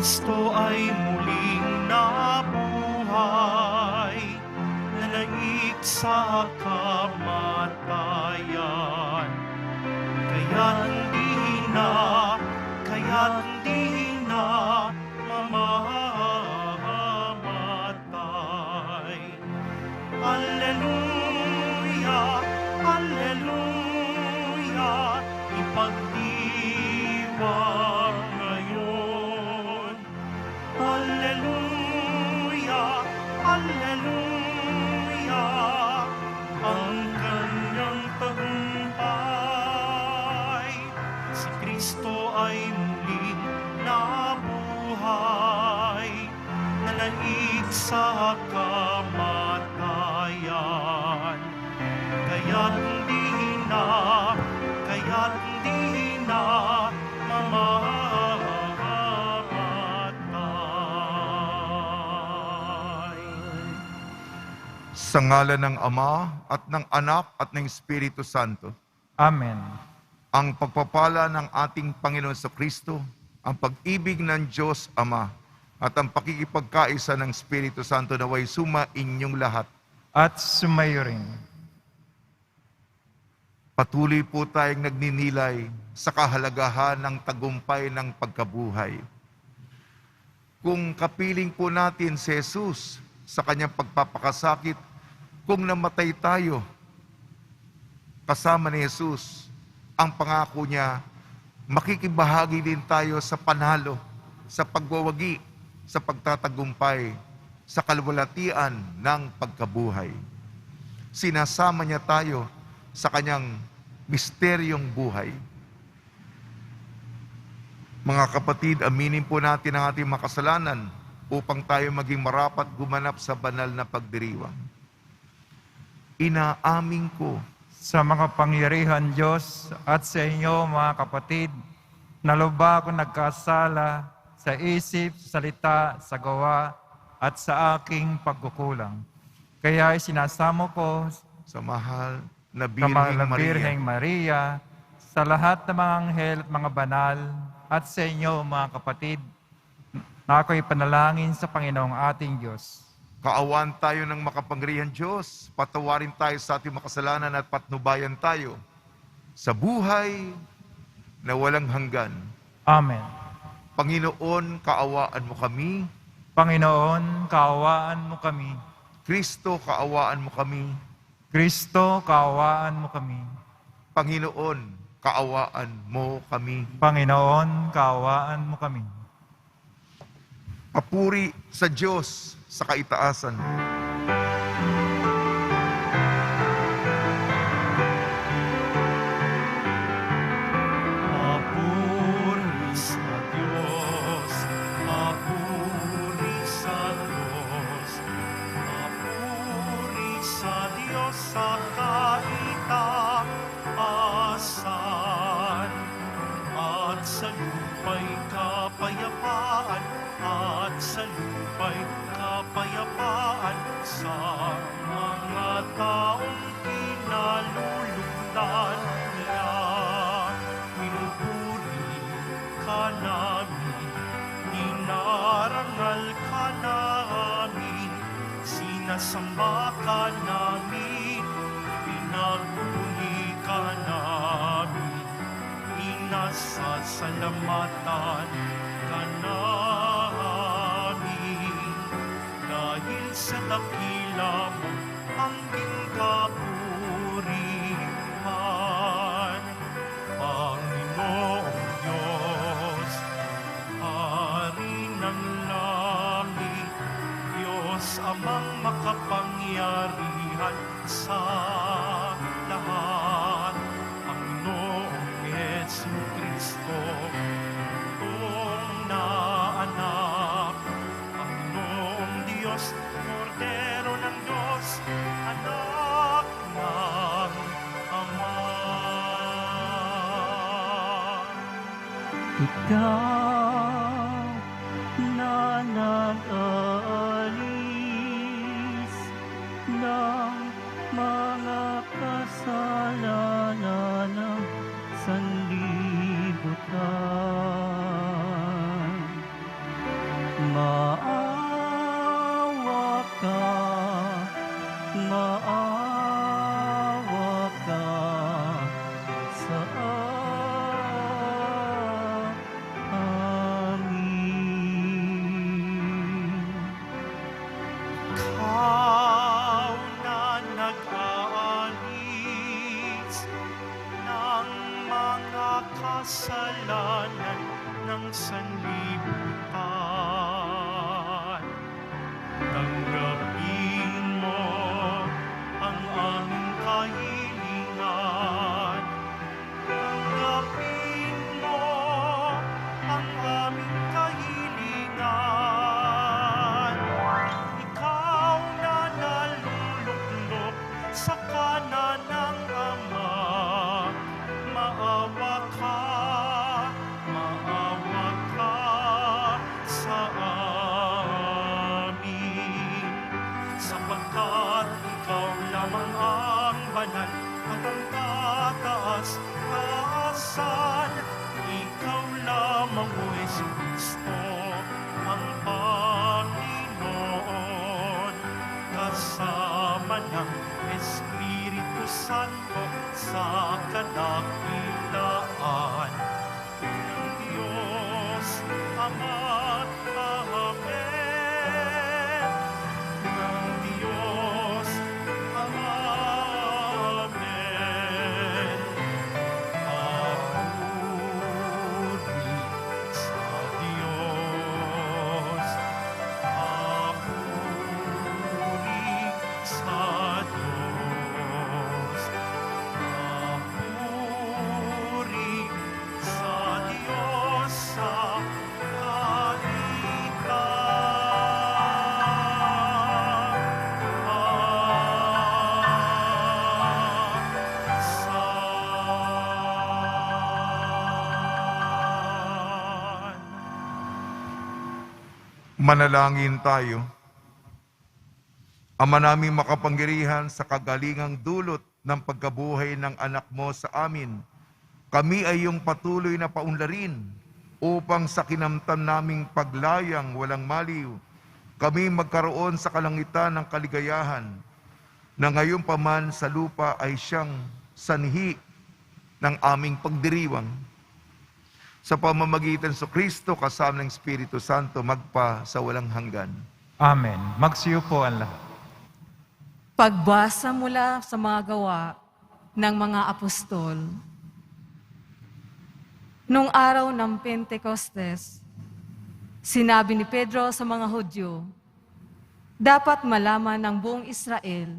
Kristo ay muling nabuhay, nanaig sa kamatayan. Kaya't hindi na mamamatay. Alleluia, alleluia, ipagdiwang ngayon. Alleluia, alleluia, ang kanyang tagumpay. Si Kristo ay muling nabuhay, nanaig sa kamatayan. Kaya't hindi na mamamatay. Sa ngalan ng Ama at ng Anak at ng Espiritu Santo. Amen. Ang pagpapala ng ating Panginoon sa Kristo, ang pag-ibig ng Diyos Ama, at ang pakikipagkaisa ng Espiritu Santo naway suma inyong lahat. At sumayo rin. Patuloy po tayong nagninilay sa kahalagahan ng tagumpay ng pagkabuhay. Kung kapiling po natin si Jesus sa kanyang pagpapakasakit, kung namatay tayo kasama ni Jesus, ang pangako niya, makikibahagi din tayo sa panalo, sa pagwawagi, sa pagtatagumpay, sa kalwalatian ng pagkabuhay. Sinasama niya tayo sa kanyang misteryong buhay. Mga kapatid, aminin po natin ang ating makasalanan upang tayo maging marapat gumanap sa banal na pagdiriwang. Inaamin ko Sa makapangyarihan Diyos at sa inyo mga kapatid, na lubha ko nagkasala sa isip, salita, sa gawa, at sa aking pagkukulang. Kaya isinasamo ko sa mahal na sa mahal na Birheng Birheng Maria, Maria, sa lahat ng mga anghel at mga banal, at sa inyo mga kapatid, na ako'y panalangin sa Panginoong ating Diyos. kaawaan tayo ng makapangyarihan Diyos, patawarin tayo sa ating makasalanan at patnubayan tayo sa buhay na walang hanggan. Amen. Panginoon, kaawaan mo kami. Panginoon, kaawaan mo kami. Kristo, kaawaan mo kami. Kristo, kaawaan mo kami. Panginoon, kaawaan mo kami. Panginoon, kaawaan mo kami. Papuri sa Diyos sa kaitaasan. Papuri sa Diyos, papuri sa Diyos, papuri sa Diyos sa kaitaasan, at sa lupa'y kapayapaan, at sa lupa'y kapayapaan sa mga taong kinalulugdan niya. Pinupuri ka namin, dinarangal ka namin, sinasamba ka namin, pinagpuni ka namin, inasasalamatan ka namin, dahil sa dakila mo ang iyong kapurihan. Panginoong Diyos, Hari ng langit, Diyos amang makapangyarihan sa lahat, Panginoong Jesucristo, iyong naanak, Panginoong Diyos, Kordero ng Diyos, anak ng Ama. Ikaw na nag-aalis ng mga kasalanan ng sanlibutan. maawa ka sa amin. Ikaw na nag-aalis ng mga kasalanan ng sanlibutan. Tanggapin mo ang aming kahilingan. Tanggapin mo ang aming kahilingan. Ikaw na naluluklok sa kanan ng Ama, maawa ka sa amin. Sapagkat ikaw lamang ang banal at ang tataas-taasan. Ikaw lamang, O Jesucristo, ang Panginoon, kasama ng Espiritu Santo sa kadakilaan ng Diyos Ama. Amen. Ng Diyos Ama. Amen. Papuri sa Diyos. Papuri sa Diyos. Papuri sa Diyos sa Manalangin tayo. Ama naming makapangyarihan, sa kagalingang dulot ng pagkabuhay ng anak mo sa amin, kami ay iyong patuloy na paunlarin upang sa kinamtan naming paglayang walang maliw, kami magkaroon sa kalangitan ng kaligayahan na ngayon pa man sa lupa ay siyang sanhi ng aming pagdiriwang. Sa pamamagitan sa Kristo kasama ng Espiritu Santo magpa sa walang hanggan. Amen. Magsiyo po ang lahat. Pagbasa mula sa mga gawa ng mga apostol. Nung araw ng Pentecostes, sinabi ni Pedro sa mga Hudyo, dapat malaman ng buong Israel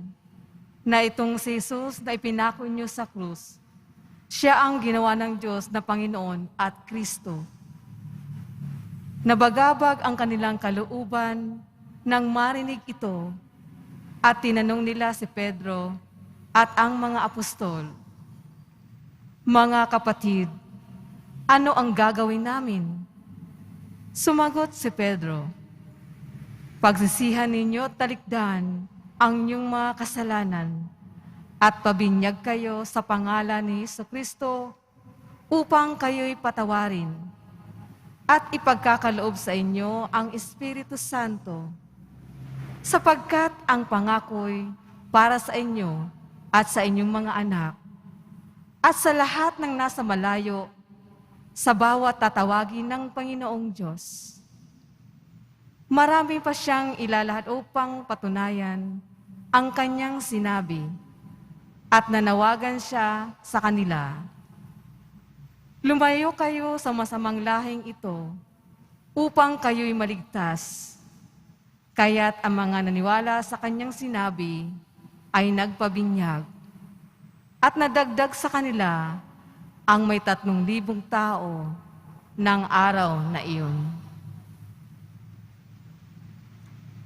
na itong si Jesus na ipinako niyo sa krus, siya ang ginawa ng Diyos na Panginoon at Kristo. Nabagabag ang kanilang kalooban nang marinig ito at tinanong nila si Pedro at ang mga apostol, mga kapatid, ano ang gagawin namin? Sumagot si Pedro, pagsisihan ninyo at talikdan ang inyong mga kasalanan at pabinyag kayo sa pangalan ni Jesucristo upang kayo'y patawarin at ipagkakaloob sa inyo ang Espiritu Santo, sapagkat ang pangako'y para sa inyo at sa inyong mga anak at sa lahat ng nasa malayo, sa bawat tatawagin ng Panginoong Diyos. Marami pa siyang ilalahad upang patunayan ang kanyang sinabi at nanawagan siya sa kanila. Lumayo kayo sa masamang lahing ito upang kayo'y maligtas. Kaya't ang mga naniwala sa kanyang sinabi ay nagpabinyag. At nadagdag sa kanila ang may 3,000 tao ng araw na iyon.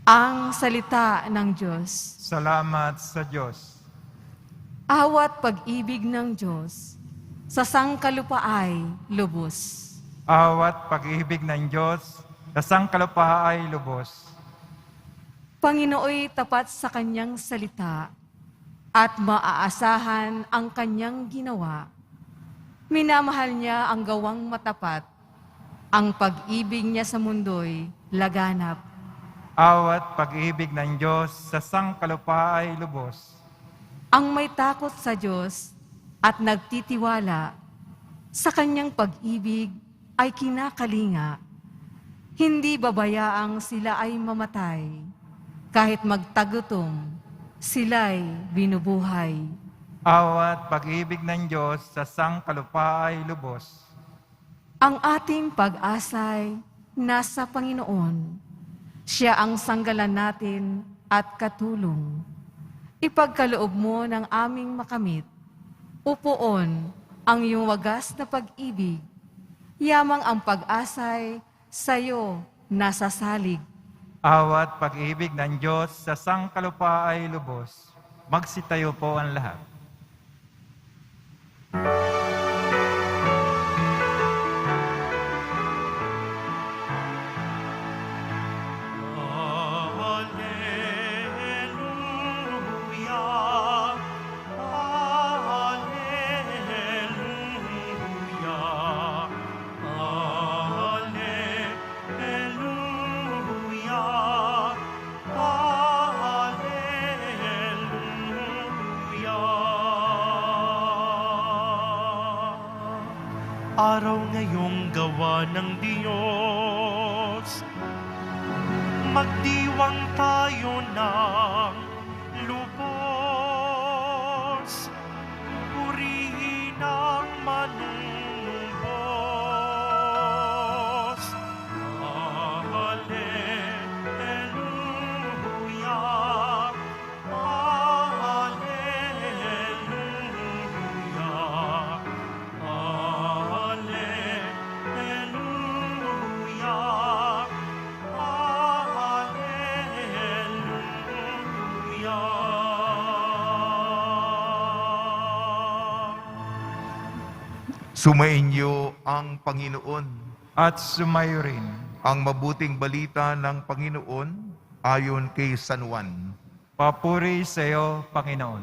Ang salita ng Diyos. Salamat sa Diyos. Awat pag-ibig ng Diyos sa sangkalupa ay lubos. Awat pag-ibig ng Diyos sa sangkalupa ay lubos. Panginooy tapat sa kanyang salita at maaasahan ang kanyang ginawa. Minamahal niya ang gawang matapat. Ang pag-ibig niya sa mundo'y laganap. Awat pag-ibig ng Diyos sa sangkalupaa ay lubos. Ang may takot sa Diyos at nagtitiwala sa kanyang pag-ibig ay kinakalinga. Hindi babayaang sila ay mamatay. Kahit magtagutom, sila'y binubuhay. Awat pag-ibig ng Diyos sa sangkalupaa ay lubos. Ang ating pag-asay nasa Panginoon. Siya ang sanggalan natin at katulong. Ipagkaloob mo ng aming makamit. Upoon ang iyong wagas na pag-ibig. Yamang ang pag-asay sa'yo nasa salig. Awat pag-ibig ng Diyos sa sangkalupaa ay lubos. Magsitayo po ang lahat. Alleluia, alleluia, alleluia, alleluia. Araw ngayong gawa ng Diyos, magdiwang tayo ng lubos, purihin ang manumbos. Alleluia, alleluia, alleluia. Sumainyo ang Panginoon. At sumayo rin. Ang mabuting balita ng Panginoon ayon kay San Juan. Papuri sa iyo, Panginoon.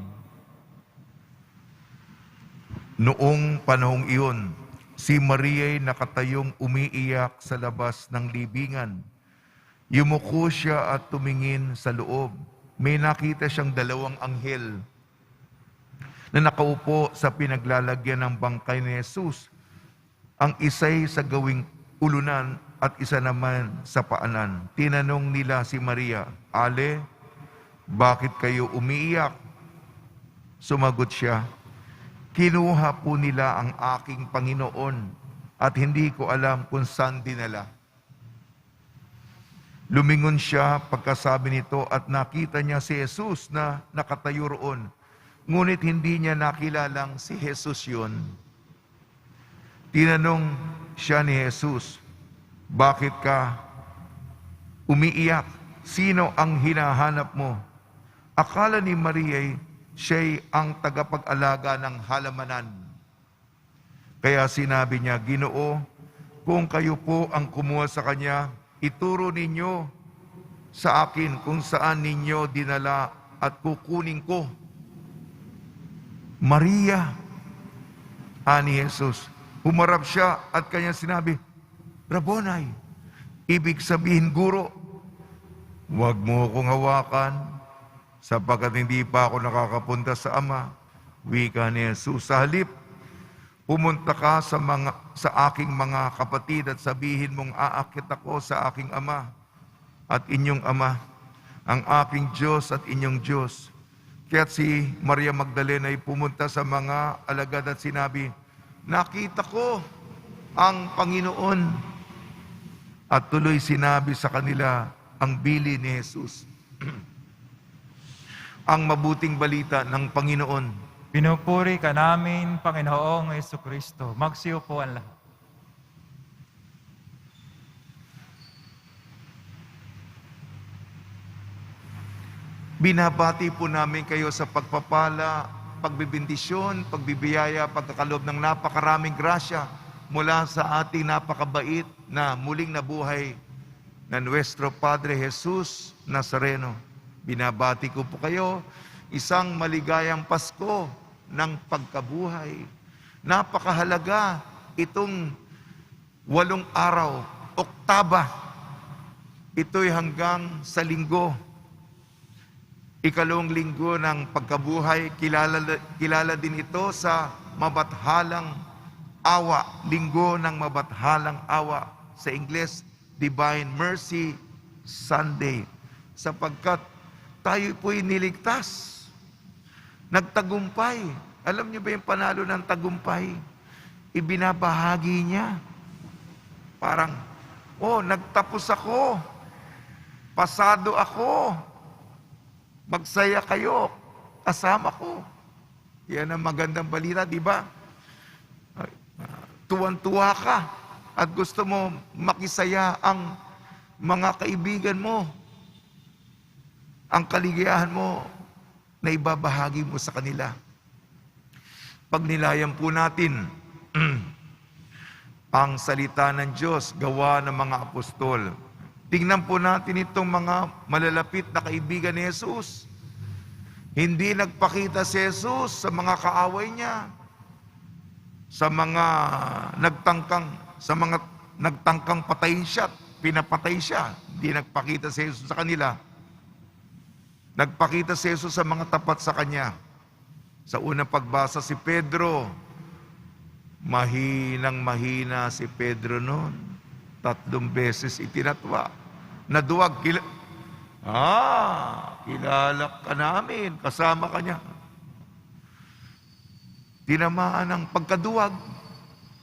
Noong panahong iyon, si Maria'y nakatayong umiiyak sa labas ng libingan. Yumuko siya at tumingin sa loob. May nakita siyang dalawang anghel na nakaupo sa pinaglalagyan ng bangkay ni Jesus. Ang isa'y sa gawing ulunan at isa naman sa paanan. Tinanong nila si Maria, "Ale, bakit kayo umiiyak?" Sumagot siya, "Kinuha po nila ang aking Panginoon at hindi ko alam kung saan dinala." Lumingon siya pagkasabi nito at nakita niya si Jesus na nakatayo roon. Ngunit hindi niya nakilalang si Jesus yun. Tinanong siya ni Jesus, "Bakit ka umiiyak? Sino ang hinahanap mo?" Akala ni Maria siya'y ang tagapag-alaga ng halamanan. Kaya sinabi niya, "Ginoo, kung kayo po ang kumuha sa kanya, ituro ninyo sa akin kung saan ninyo dinala at kukunin ko." Maria, ani Jesus. Humarap siya at kanya sinabi, "Rabboni," ibig sabihin guro. "Huwag mo akong hawakan, sapagkat hindi pa ako nakakapunta sa Ama," wika ni Jesus. Sa halip, pumunta ka sa aking mga kapatid at sabihin mong aakyat ako sa aking Ama at inyong Ama, ang aking Diyos at inyong Diyos. Kaya't si Maria Magdalena ay pumunta sa mga alagad at sinabi, "Nakita ko ang Panginoon." At tuloy sinabi sa kanila ang bili ni Jesus. Ang mabuting balita ng Panginoon. Pinupuri ka namin, Panginoong Jesucristo. Magsiupo ang lahat. Binabati po namin kayo sa pagpapala, pagbibindisyon, pagbibiyaya, pagkakaloob ng napakaraming grasya mula sa ating napakabait na muling nabuhay na Nuestro Padre Jesus Nazareno. Binabati ko po kayo, isang maligayang Pasko ng pagkabuhay. Napakahalaga itong 8 araw, oktaba, ito'y hanggang sa linggo. Ikalawang linggo ng pagkabuhay, kilala din ito sa mabathalang awa, linggo ng mabathalang awa. Sa Ingles, Divine Mercy Sunday. Sapagkat tayo po'y niligtas. Nagtagumpay. Alam niyo ba yung panalo ng tagumpay? Ibinabahagi niya. Parang, nagtapos ako. Pasado ako. Magsaya kayo. Kasama ko. Yan ang magandang balita, di ba? Tuwan-tuwa ka at gusto mo makisaya ang mga kaibigan mo. Ang kaligayahan mo na ibabahagi mo sa kanila. Pag nilayan po natin ang salita ng Diyos, gawa ng mga apostol. Tingnan po natin itong mga malalapit na kaibigan ni Jesus. Hindi nagpakita si Jesus sa mga kaaway niya, sa mga nagtangkang patayin siya, pinapatay siya. Hindi nagpakita si Jesus sa kanila. Nagpakita si Jesus sa mga tapat sa kanya. Sa unang pagbasa si Pedro, mahinang mahina si Pedro noon. 3 beses itinatwa. Naduwag. Kilala ka namin. Kasama ka niya. Tinamaan ng pagkaduwag.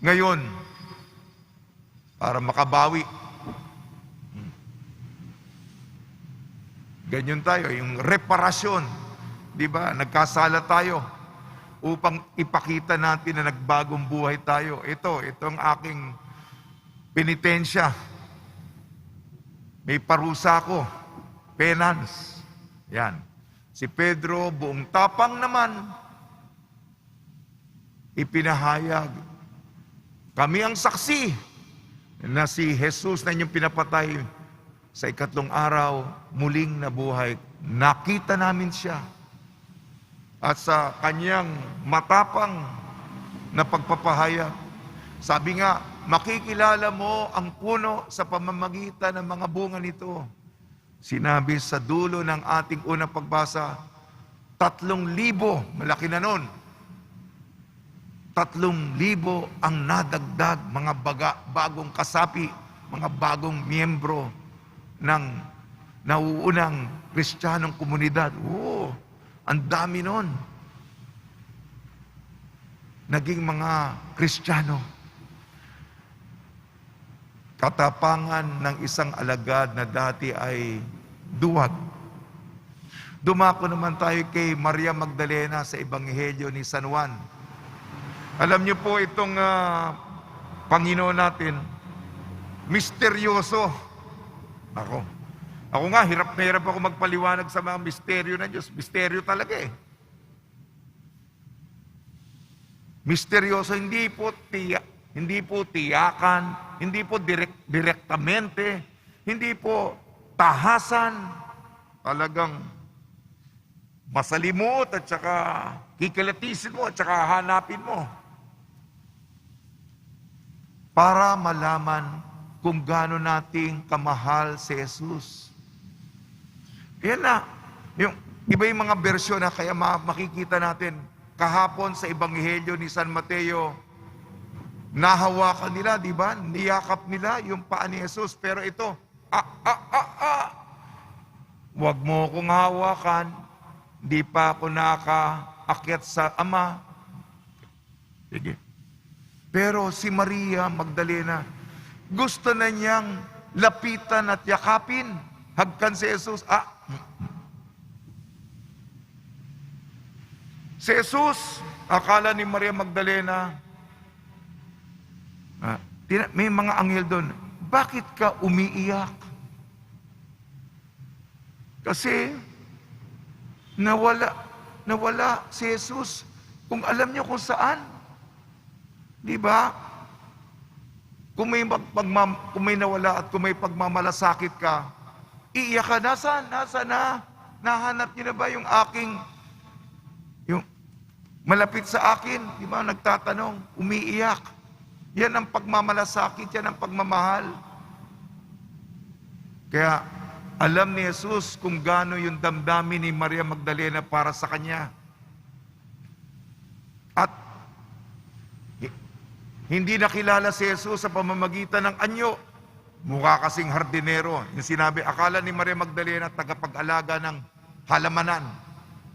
Ngayon, para makabawi. Ganyan tayo, yung reparasyon. Di ba? Nagkasala tayo upang ipakita natin na nagbagong buhay tayo. Itong aking penitensya. May parusa ko. Penance. Yan. Si Pedro, buong tapang naman, ipinahayag. Kami ang saksi na si Jesus na inyong pinapatay sa 3 araw, muling nabuhay. Nakita namin siya. At sa kanyang matapang na pagpapahayag, sabi nga, makikilala mo ang puno sa pamamagitan ng mga bunga nito. Sinabi sa dulo ng ating unang pagbasa, 3,000, malaki na nun. 3,000 ang nadagdag, mga bagong kasapi, mga bagong miyembro ng nauunang Kristiyanong komunidad. Ang dami nun. Naging mga Kristiyano. Katapangan ng isang alagad na dati ay duwag. Dumako naman tayo kay Maria Magdalena sa Ebanghelyo ni San Juan. Alam niyo po itong Panginoon natin, misteryoso. Ako nga, hirap na hirap ako magpaliwanag sa mga misteryo ng Diyos. Misteryo talaga eh. Misteryoso, hindi po tiyakan, hindi po direktamente, hindi po tahasan, talagang masalimot at saka kikilatisin mo at saka hanapin mo. Para malaman kung gaano nating kamahal si Jesus. Yan na. Yung iba yung mga bersyon na kaya makikita natin kahapon sa Ebanghelyo ni San Mateo, nahawakan nila, di ba? Niyakap nila yung paa ni Jesus. Pero ito, Huwag mo akong hawakan. Di pa ako nakaakyat sa Ama. Sige. Pero si Maria Magdalena, gusto na niyang lapitan at yakapin. Hagkan si Jesus. Si Jesus, akala ni Maria Magdalena, may mga anghel doon, bakit ka umiiyak? Kasi nawala si Jesus. Kung alam niyo kung saan. Di ba? Kung may nawala at kung may pagmamalasakit ka, iiyak ka, nasaan na? Nahanap niyo na ba yung malapit sa akin? Di ba? Nagtatanong, umiiyak. Yan ang pagmamalasakit, yan ang pagmamahal. Kaya alam ni Jesus kung gaano yung damdamin ni Maria Magdalena para sa kanya. At hindi nakilala si Jesus sa pamamagitan ng anyo. Mukha kasing hardinero. Yung sinabi, akala ni Maria Magdalena tagapag-alaga ng halamanan.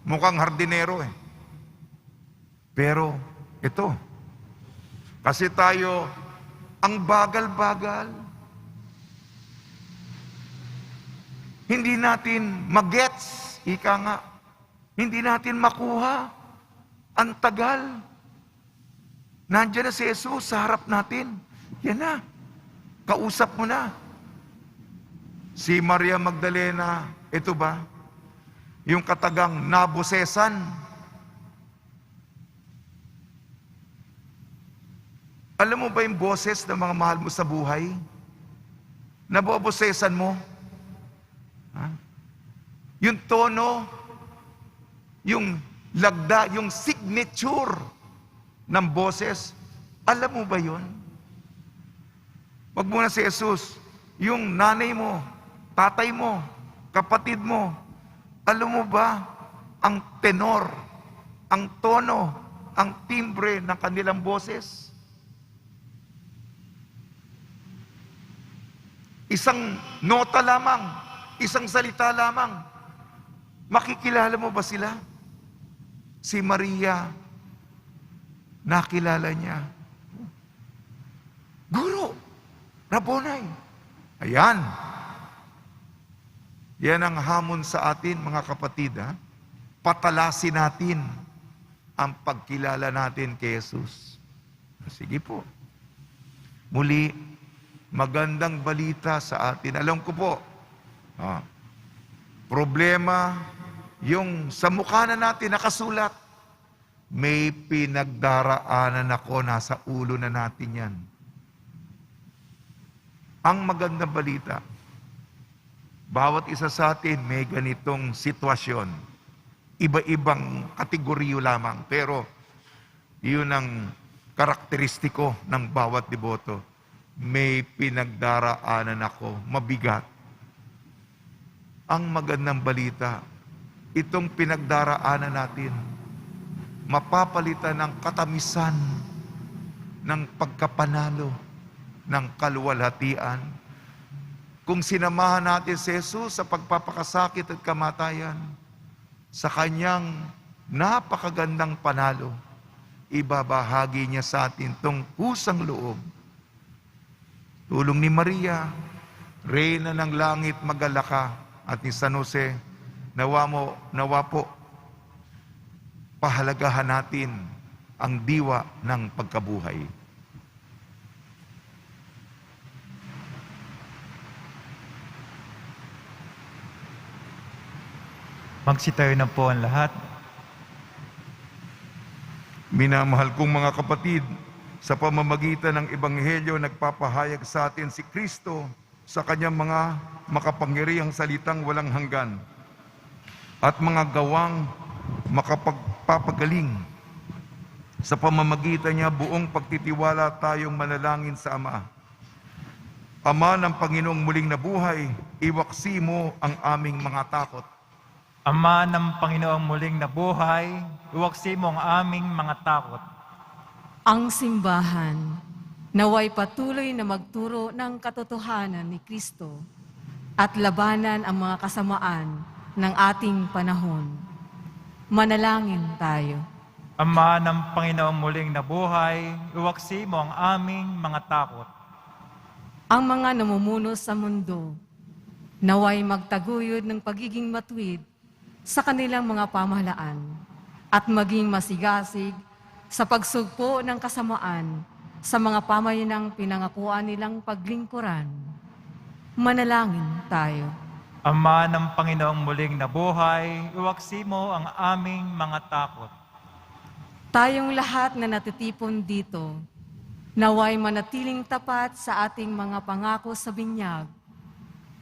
Mukhang hardinero eh. Pero ito, kasi tayo ang bagal-bagal. Hindi natin magets, ika nga. Hindi natin makuha. Ang tagal. Nandiyan na si Jesus sa harap natin. Yan na. Kausap mo na. Si Maria Magdalena, ito ba? Yung katagang nabosesan. Alam mo ba yung boses ng mga mahal mo sa buhay? Nabobosesan mo? Ha? Yung tono, yung lagda, yung signature ng boses, alam mo ba yun? Wag mo na si Jesus, yung nanay mo, tatay mo, kapatid mo, alam mo ba ang tenor, ang tono, ang timbre ng kanilang boses? Isang nota lamang, isang salita lamang, makikilala mo ba sila? Si Maria, nakilala niya. Guro, Rabboni. Ayan. Yan ang hamon sa atin, mga kapatid. Ha? Patalasin natin ang pagkilala natin kay Jesus. Sige po. Muli, magandang balita sa atin. Alam ko po, problema, yung sa mukha na natin nakasulat, may pinagdaraanan ako, nasa ulo na natin yan. Ang magandang balita, bawat isa sa atin may ganitong sitwasyon. Iba-ibang kategoryo lamang, pero yun ang karakteristiko ng bawat deboto. May pinagdaraanan ako, mabigat. Ang magandang balita, itong pinagdaraanan natin, mapapalitan ng katamisan, ng pagkapanalo, ng kaluwalhatian. Kung sinamahan natin si Jesus sa pagpapakasakit at kamatayan, sa kanyang napakagandang panalo, ibabahagi niya sa atin itong kusang loob. Tulong ni Maria, Reyna ng Langit, magalaka, at ni San Jose, nawa po, pahalagahan natin ang diwa ng pagkabuhay. Magsitayo na po ang lahat. Minamahal kong mga kapatid, sa pamamagitan ng Ebanghelyo, nagpapahayag sa atin si Kristo sa kanyang mga makapangyarihang salitang walang hanggan at mga gawang makapagpapagaling. Sa pamamagitan niya, buong pagtitiwala tayong manalangin sa Ama. Ama ng Panginoong muling nabuhay, iwaksi mo ang aming mga takot. Ama ng Panginoong muling nabuhay, iwaksi mo ang aming mga takot. Ang simbahan, naway patuloy na magturo ng katotohanan ni Kristo at labanan ang mga kasamaan ng ating panahon. Manalangin tayo. Ama ng Panginoong muling nabuhay, iwaksi mo ang aming mga takot. Ang mga namumuno sa mundo, naway magtaguyod ng pagiging matuwid sa kanilang mga pamahalaan at maging masigasig sa pagsugpo ng kasamaan sa mga pamayanang pinangakuan nilang paglingkuran. Manalangin tayo. Ama ng Panginoong muling nabuhay, iwaksi mo ang aming mga takot. Tayong lahat na natitipon dito, naway manatiling tapat sa ating mga pangako sa binyag.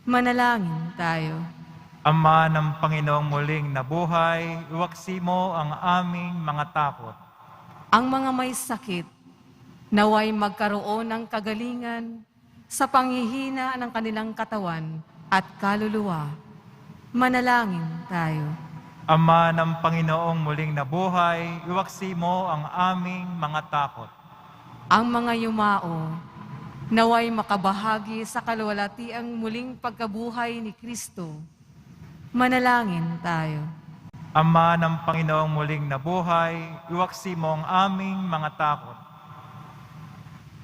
Manalangin tayo. Ama ng Panginoong muling nabuhay, iwaksi mo ang aming mga takot. Ang mga may sakit, naway magkaroon ng kagalingan sa panghihina ng kanilang katawan at kaluluwa. Manalangin tayo. Ama ng Panginoong muling nabuhay, iwaksi mo ang aming mga takot. Ang mga yumao, naway makabahagi sa kaluwalhatiang muling pagkabuhay ni Kristo. Manalangin tayo. Ama ng Panginoong muling nabuhay, iwaksi mo ang aming mga takot.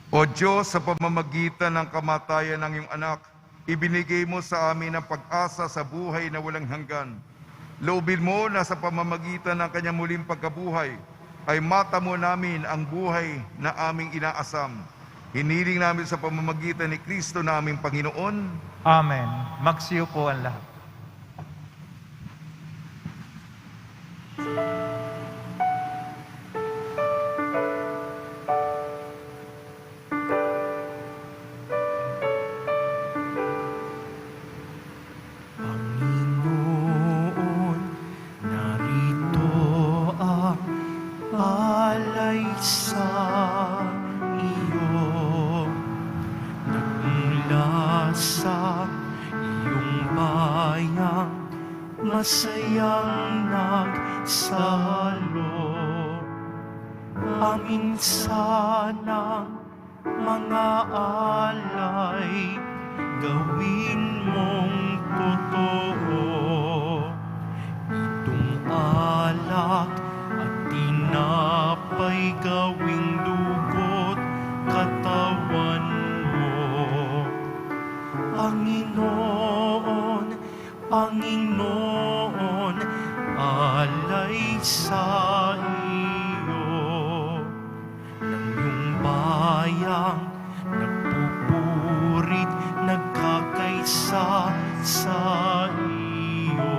O Diyos, sa pamamagitan ng kamatayan ng iyong anak, ibinigay mo sa amin ang pag-asa sa buhay na walang hanggan. Loobin mo na sa pamamagitan ng kanyang muling pagkabuhay, ay matamo namin ang buhay na aming inaasam. Hiniling namin sa pamamagitan ni Kristo na aming Panginoon. Amen. Magsiyo po ang lahat. Panginoon, narito ang alay sa iyo. Nagmula sa iyong bayang masayang nagsalo. Amin sanang mga alay gawin mong totoo. Itong alak at tinapay gawing dugo't katawan mo. Panginoon, Panginoon, alay sa iyo. Ng iyong bayang nagpupurit, nagkakaisa sa iyo.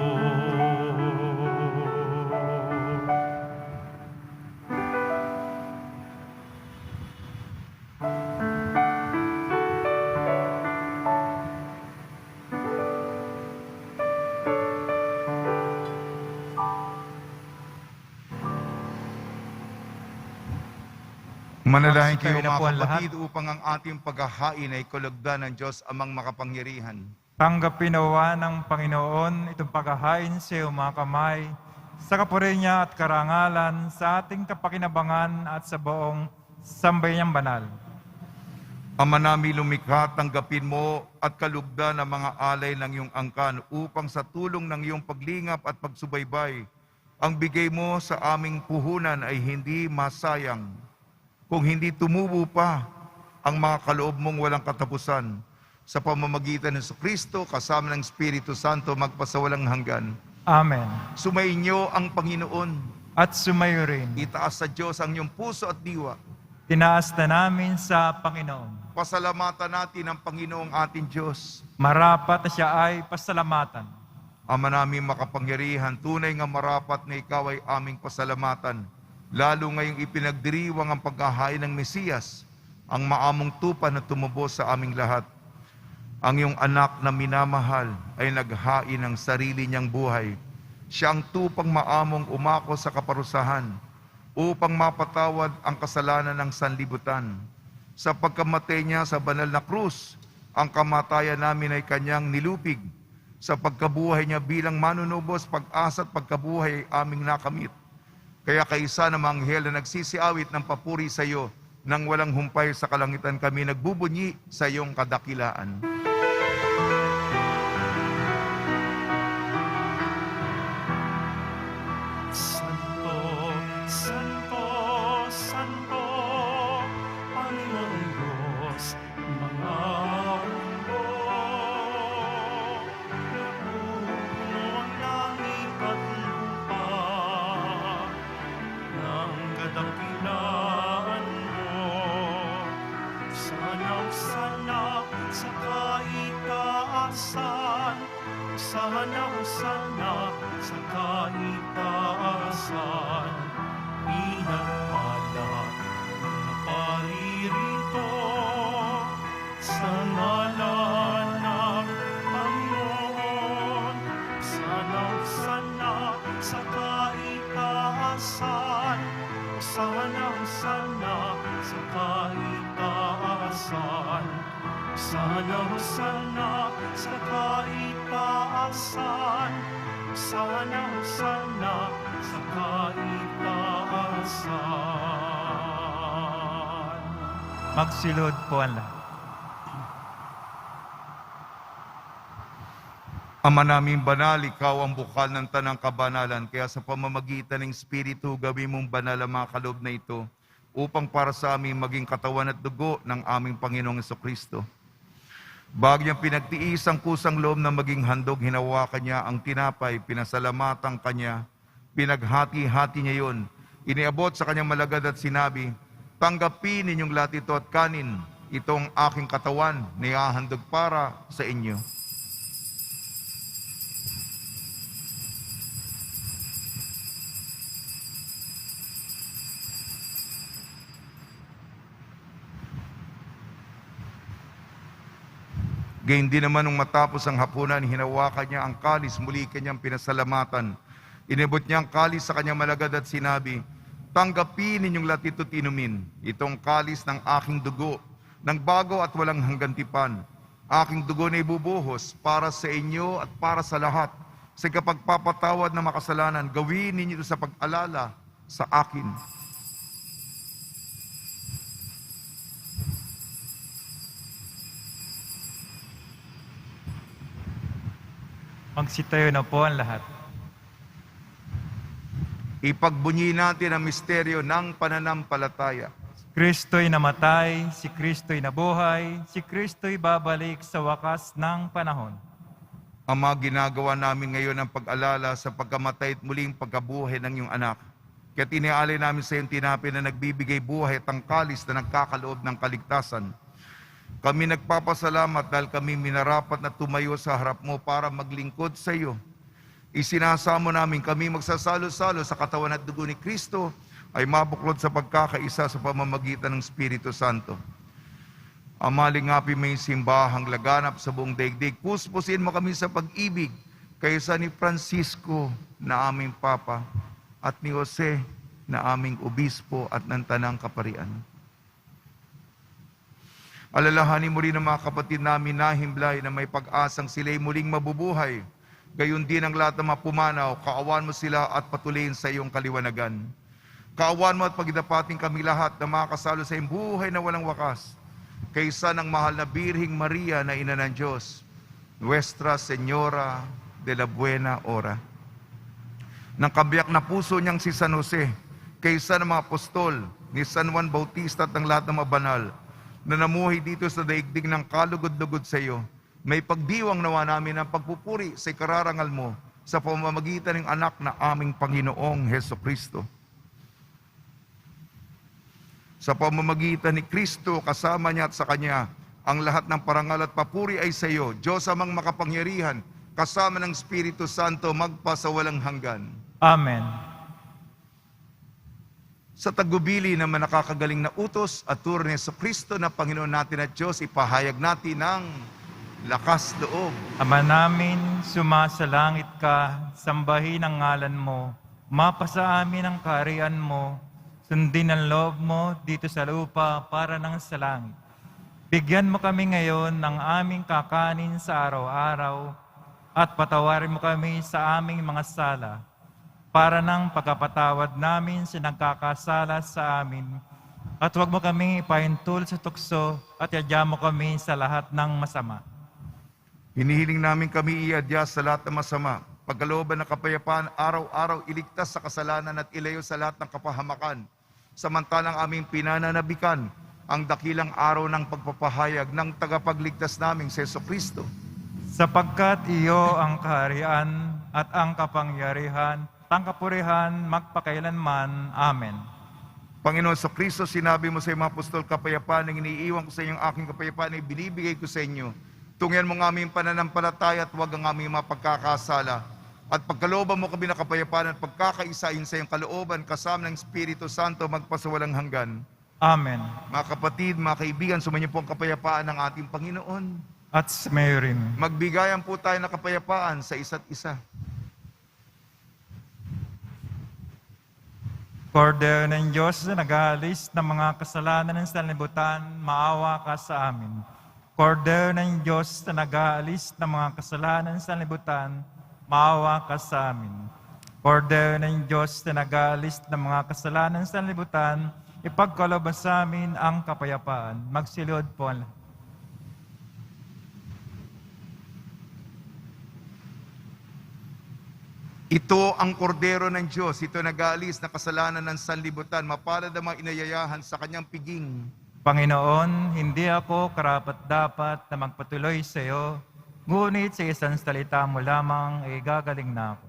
Manalangin kayo Kayo na po mga ang lahat. kapatid upang ang ating paghahain ay kalugdan ng Diyos amang makapangyarihan. Tanggapin nawa ng Panginoon itong paghahain sa iyong mga kamay, sa kapuri niya at karangalan, sa ating kapakinabangan at sa buong sambayang banal. Ama namin lumikha, tanggapin mo at kalugdan ang mga alay ng iyong angkan upang sa tulong ng iyong paglingap at pagsubaybay, ang bigay mo sa aming puhunan ay hindi masayang. Kung hindi tumubo pa ang mga kaloob mong walang katapusan, sa pamamagitan ng Kristo kasama ng Espiritu Santo magpasawalang hanggan. Amen. Sumainyo ang Panginoon. At sumayo rin. Itaas sa Diyos ang iyong puso at diwa. Tinaas na namin sa Panginoon. Pasalamatan natin ang Panginoong ating Diyos. Marapat na siya ay pasalamatan. Ama namin makapangyarihan, tunay nga marapat na ikaw ay aming pasalamatan. Lalo ngayong ipinagdiriwang ang paghahain ng Mesiyas, ang maamong tupa na tumubos sa aming lahat. Ang iyong anak na minamahal ay naghain ng sarili niyang buhay. Siya ang tupang maamong umako sa kaparusahan upang mapatawad ang kasalanan ng sanlibutan. Sa pagkamatay niya sa banal na krus, ang kamatayan namin ay kanyang nilupig. Sa pagkabuhay niya bilang manunubos, pag-asa at pagkabuhay ay aming nakamit. Kaya kaisa ng mga anghel na nagsisiawit ng papuri sa iyo, nang walang humpay sa kalangitan kami nagbubunyi sa iyong kadakilaan. Santo, Santo, Santo, Panginoong Diyos, mga mundo. Napupuno ang langit at lupa ng kadakilaan mo. Sana sa kaitaasan, sana sa kaitaasan, pinagpala na paririto sa ngalan ng Panginoon. Sana sa kaitaasan, Hosana, Hosana sa kaitaasan. Hosana, Hosana sa kaitaasan. Hosana, Hosana sa kaitaasan. Magsilod po ang lahat. Ama naming banal, ikaw ang bukal ng tanang kabanalan, kaya sa pamamagitan ng Espiritu, gawin mong banal ang mga kaloob na ito, upang para sa amin maging katawan at dugo ng aming Panginoong Jesucristo. Bago niyang pinagtiis ang kusang loob na maging handog, hinawakan niya ang tinapay, pinasalamatan kanya, pinaghati-hati niya yun, iniabot sa kanyang malagad at sinabi, tanggapin ninyong lahat ito at kanin, itong aking katawan na ihahandog para sa inyo. Gayun din naman nung matapos ang hapunan, hinawakan niya ang kalis, muli kanyang pinasalamatan. Inibot niya ang kalis sa kanyang malagad at sinabi, tanggapin ninyong lahat ito't inumin, itong kalis ng aking dugo, ng bago at walang hanggantipan. Aking dugo na ibubuhos para sa inyo at para sa lahat. Sa kapagpapatawad ng makasalanan, gawin ninyo ito sa pag-alala sa akin. Magsitayo na po ang lahat. Ipagbunyi natin ang misteryo ng pananampalataya. Kristo'y namatay, si Kristo'y nabuhay, si Kristo'y babalik sa wakas ng panahon. Ama, ginagawa namin ngayon ang pag-alala sa pagkamatay at muling pagkabuhay ng iyong anak. Kaya't iniaalay namin sa iyong tinapay na nagbibigay buhay at ang kalis na nagkakaloob ng kaligtasan. Kami nagpapasalamat dahil kami minarapat na tumayo sa harap mo para maglingkod sa iyo. Isinasamo namin kami magsasalo-salo sa katawan at dugo ni Kristo ay mabuklod sa pagkakaisa sa pamamagitan ng Espiritu Santo. Ama, lingapin mo yung simbahang laganap sa buong daigdig. Puspusin mo kami sa pag-ibig kaysa ni Francisco na aming Papa at ni Jose na aming Obispo at ng Tanang Kaparian. Alalahanin mo rin ang mga kapatid namin na himlay na may pag-asang sila'y muling mabubuhay. Gayon din ang lahat ng mga pumanaw, kaawan mo sila at patuloyin sa iyong kaliwanagan. Kaawan mo at pagdapating kami lahat na makasalo sa iyong buhay na walang wakas. Kaysa ng mahal na Birhing Maria na Ina ng Diyos, Nuestra Señora de la Buena Hora. Nang kabiyak na puso niyang si San Jose, kaysa ng mga apostol, ni San Juan Bautista at ng lahat ng mga banal, na namuhay dito sa daigdig ng kalugod-lugod sa iyo, may pagdiwang nawa namin ang pagpupuri sa ikararangal mo sa pamamagitan ng anak na aming Panginoong Hesukristo. Sa pamamagitan ni Kristo, kasama niya at sa Kanya, ang lahat ng parangal at papuri ay sa iyo, Diyos amang makapangyarihan, kasama ng Espiritu Santo, magpasawalang hanggan. Amen. Sa tagubili naman nakakagaling na utos at turo ni Jesucristo na Panginoon natin at Diyos, ipahayag natin ng lakas loob. Ama namin, sumasalangit ka, sambahin ang ngalan mo, mapasa amin ang kaharian mo, sundin ang loob mo dito sa lupa para nang sa langit. Bigyan mo kami ngayon ng aming kakanin sa araw-araw at patawarin mo kami sa aming mga sala, para ng pagkapatawad namin sa nagkakasala sa amin. At huwag mo kami ipahintulot sa tukso at iadya mo kami sa lahat ng masama. Hinihiling namin kami iadya sa lahat ng masama. Pagkalooban ng kapayapaan, araw-araw iligtas sa kasalanan at ilayo sa lahat ng kapahamakan. Samantalang aming pinananabikan ang dakilang araw ng pagpapahayag ng tagapagligtas naming si Jesucristo. Sapagkat iyo ang kaharian at ang kapangyarihan, ang kapurihan, magpakailanman. Amen. Panginoon sa Kristo, sinabi mo sa mga apostol, kapayapaan ang iniiwan ko sa inyo, aking kapayapaan ay binibigay ko sa inyo. Tungyan mo ng aming pananampalataya at huwag ang aming mga pagkakasala. At pagkalooban mo kami na kapayapaan at pagkakaisain sa iyong kalooban, kasama ng Espiritu Santo, magpasawalang hanggan. Amen. Mga kapatid, mga kaibigan, sumainyo po ang kapayapaan ng ating Panginoon. At sa mayo rin. Magbigayan po tayo ng kapayapaan sa isa't isa. Kordero ng Diyos na nag-aalis ng mga kasalanan ng sanlibutan, maawa ka sa amin. Kordero ng Diyos na nag-aalis ng mga kasalanan ng sanlibutan, maawa ka sa amin. Kordero ng Diyos na nag-aalis ng mga kasalanan ng sanlibutan, ipagkaloob sa amin ang kapayapaan. Magsilod po ang lahat. Ito ang kordero ng Diyos, ito nag-aalis na kasalanan ng sanlibutan, mapalad ang mga inayayahan sa kanyang piging. Panginoon, hindi ako karapat-dapat na magpatuloy sa iyo, ngunit sa isang salita mo lamang ay gagaling na ako.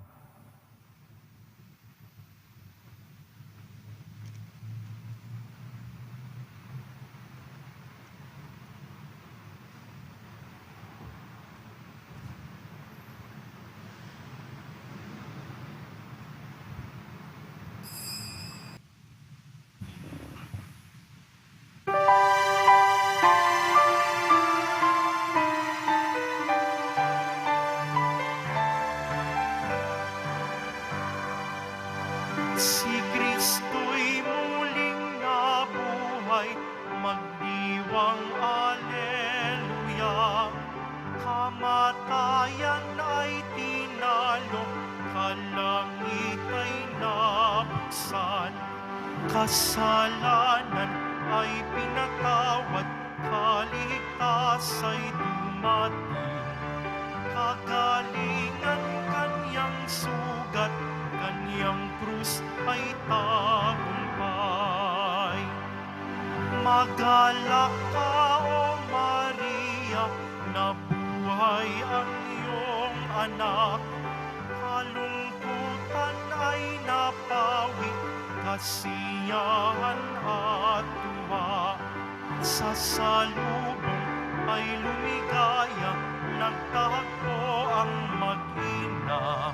Si Kristo'y muling nabuhay, magdiwang Alleluia. Kamatayan ay tinalo, kalangit ay nabuksan. Kasalanan ay pinatawad, kaligtas ay dumating. Kagalingan kanyang sugat, kanyang krus ay tagumpay. Magalak ka, O Maria, nabuhay ang iyong anak. Kalungkutan ay napawi, kasiyahan at tuwa. Sa salubong ay lumigaya, nagtagpo ang mag-ina.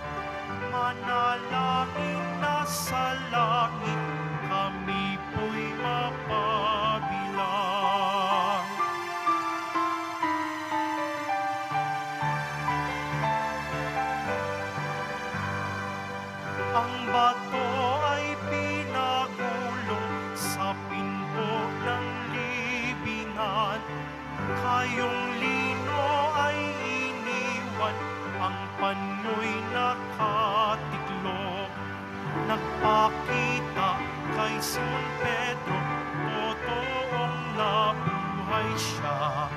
Manalangin na sa langit, kami po'y mapabilang. Ang bato ay pinagulong sa pinto ng libingan. Kayong lino ay iniwan, ang panyo'y nakatiklo. Nagpakita kay Simon Pedro, totoong nabuhay siya.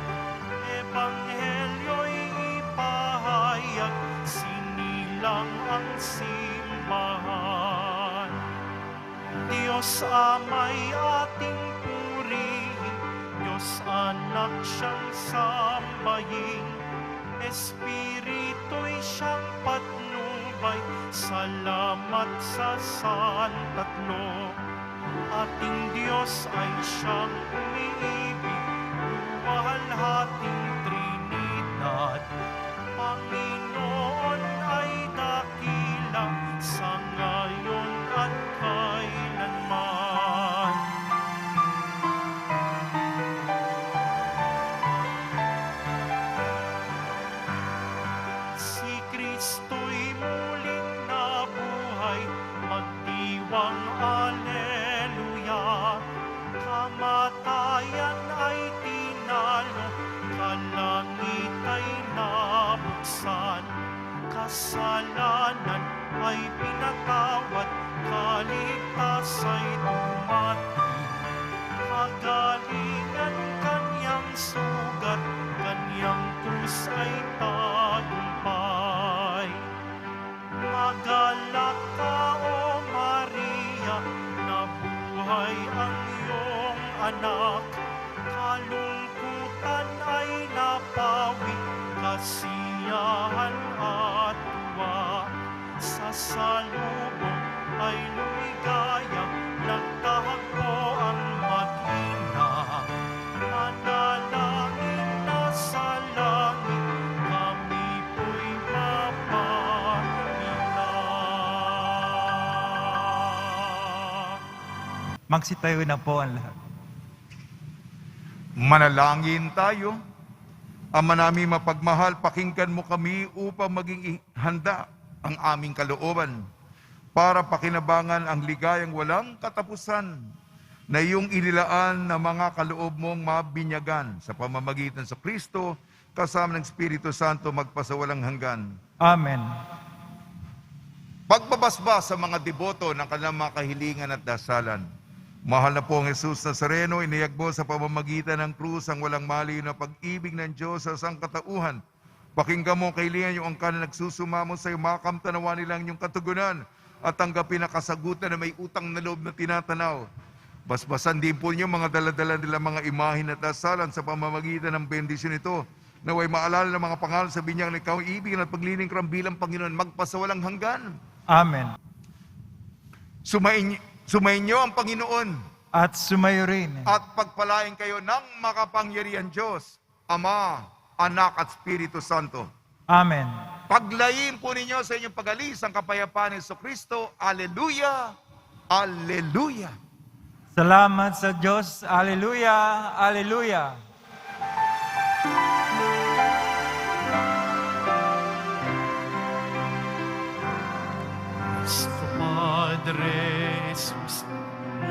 Ebanghelyo'y ipahayag, sinilang ang simbahan. Diyos Ama'y ating purihin, Diyos Anak siyang sambahin. Espiritu'y siyang patnubay, salamat sa Santatlo. Ating Diyos ay siyang umiibig, luwalhating Trinidad. Panginoon ay dakila sa ngayon at kailanman. Si Kristo'y muling nabuhay, magdiwang Alleluia. Kamatayan ay tinalo, kalangit ay nabuksan. Kasalanan ay pinatawad, kaligtas ay dumating. Kagalingan kanyang sugat, kanyang krus ay tagumpay. Magalak ka, O Maria, nabuhay ang iyong anak. Kalungkutan ay napawi, kasiyahan at tuwa. Sa salubong ay lumigaya, nagtahagpo ang mag-ina. Manalangin na sa langit, kami po'y mapabilang. Magsitayo na po ang lahat. Manalangin tayo. Ama namin mapagmahal, pakinggan mo kami upang maging handa ang aming kalooban. para pakinabangan ang ligayang walang katapusan na iyong inilaan na mga kaloob mong mabinyagan sa pamamagitan sa Kristo kasama ng Espiritu Santo magpasawalang hanggan. Amen. Pagbabasbas sa mga deboto ng kanilang mga kahilingan at dasalan. Mahal na po ang Jesus Nazareno, iniyag mo sa pamamagitan ng krus ang walang maliw na pag-ibig ng Diyos sa sangkatauhan. Pakinggan mo ang kahilingan yung angkan na nagsusumamo sa iyo, makamtanawa nilang yung katugunan at tanggapin na kasagutan na may utang na loob na tinatanaw. Basbasan din po niyo mga daladala nila mga imahin at dasalan sa pamamagitan ng bendisyon ito. Naway maalala ng mga pangalan sa binyang na ikaw ibigin at pagliling bilang Panginoon magpasawalang hanggan. Amen. Sumayin niyo ang Panginoon At sumayo rin. at pagpalain kayo ng makapangyarihan Diyos, Ama, Anak at Espiritu Santo. Amen. Paglayin po ninyo sa inyong pag-alis ang kapayapaan ni Kristo. Alleluia! Alleluia! Salamat sa Diyos. Alleluia! Alleluia! Nuestro Padre Jesus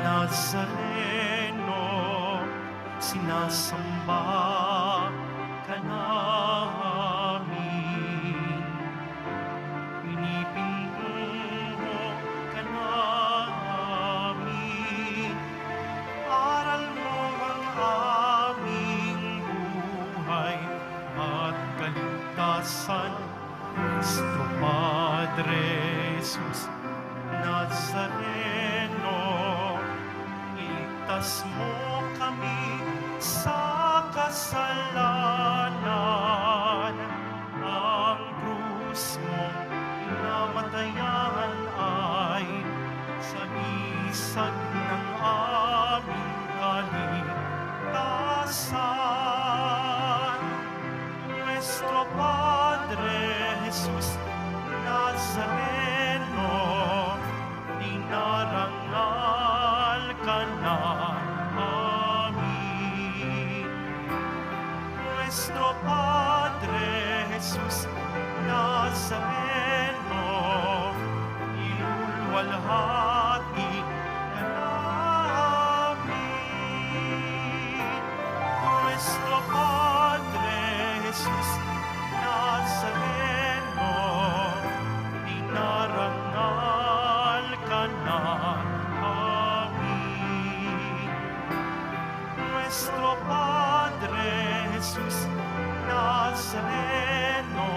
Nazareno, sinasamba ka namin. Pinipintuho ka namin. Aral mo ang aming buhay at kaligtasan. Nuestro Padre Jesus Nazareno, iligtas mo kami sa kasalanan. Ang krus mo namatayan ay sagisag ng aming kaligtasan. Nuestro Padre Jesus Nazareno, dinarangal ka namin. Nuestro Padre Jesus Nazareno, ilulwalhati ka namin. Nuestro Padre Jesus Nazareno, dinarangal ka namin. Nuestro Padre Jesus Nazareno,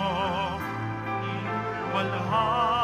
ilulwalhati